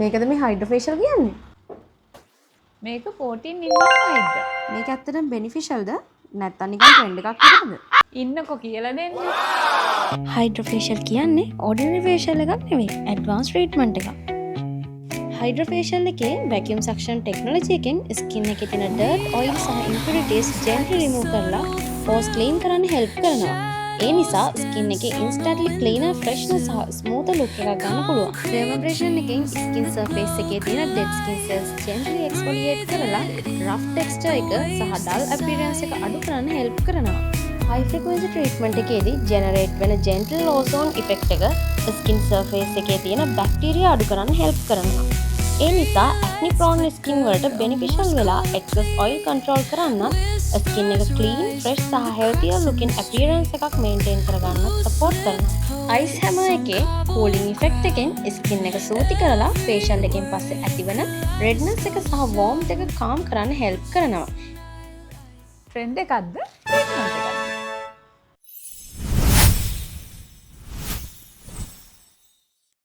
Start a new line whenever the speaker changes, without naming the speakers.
මේකද මේ හයිඩ්‍රොෆේෂල් කියන්නේ?
මේක 14 in 1 හයිඩ්‍රා.
මේක ඇත්තටම බෙනිෆිෂල්ද? නැත්නම් නිකන් ට්‍රෙන්ඩ් එකක් විතරද?
ඉන්නකෝ කියලා දෙන්න.
හයිඩ්‍රොෆේෂල් කියන්නේ ඕඩිනරි ෆේෂල් එකක් නෙවෙයි, ඇඩ්වාන්ස් ට්‍රීට්මන්ට් එකක්. හයිඩ්‍රොෆේෂල් එකේ වැකියුම් සක්ෂන් ටෙක්නොලොජි එකෙන් ස්කින් එකේ තියෙන ඩර්ට්, ඔයිල් සහ ඉම්පියුරිටිස් ජෙන්ටලි රිමූව් කරලා පෝස් ක්ලීන් කරන්න හෙල්ප් කරනවා. ඒ නිසා ස්කින් එකේ ඉන්ස්ටන්ට්ලි ක්ලීනර්, ෆ්‍රෙෂ්නර් සහ ස්මූතර් ලුක් එකක් ගන්න පුළුවන්. ඩර්මබ්‍රේෂන් එකෙන් ස්කින් සර්ෆේස් එකේ තියෙන ඩෙඩ් ස්කින් සෙල්ස් ජෙන්ටලි එක්ස්ෆොලියේට් කරලා රෆ් ටෙක්ස්චර් එක සහ ඩල් අපියරන්ස් එක අඩු කරන්න හෙල්ප් කරනවා. හයි ෆ්‍රීකවෙන්සි ට්‍රීට්මන්ට් එකේදී ජෙනරේට් වෙන ජෙන්ටල් ඕසෝන් ඉෆෙක්ට් එක ස්කින් සර්ෆේස් එකේ තියෙන බැක්ටීරියා අඩු කරන්න හෙල්ප් කරනවා. ඒ නිසා ඇක්නි ප්‍රෝන් ස්කින් වලට බෙනිෆිෂල් වෙලා එක්සස් ඔයිල් කන්ට්‍රෝල් කරන්න, ස්කින් එක ක්ලීන්, ෆ්‍රෙෂ් සහ හෙල්තියර් ලුකින් අපියරන්ස් එකක් මේන්ටේන් කරගන්න සපෝට් කරනවා. අයිස් හැමර් එකේ කූලින් ඉෆෙක්ට් එකෙන් ස්කින් එක සූති කරලා ෆේෂල් එකෙන් පස්සේ ඇතිවන රෙඩ්නස් එක සහ වෝම්ත් එක කාම් කරන්න හෙල්ප් කරනවා.
ට්‍රෙන්ඩ් එකක්ද?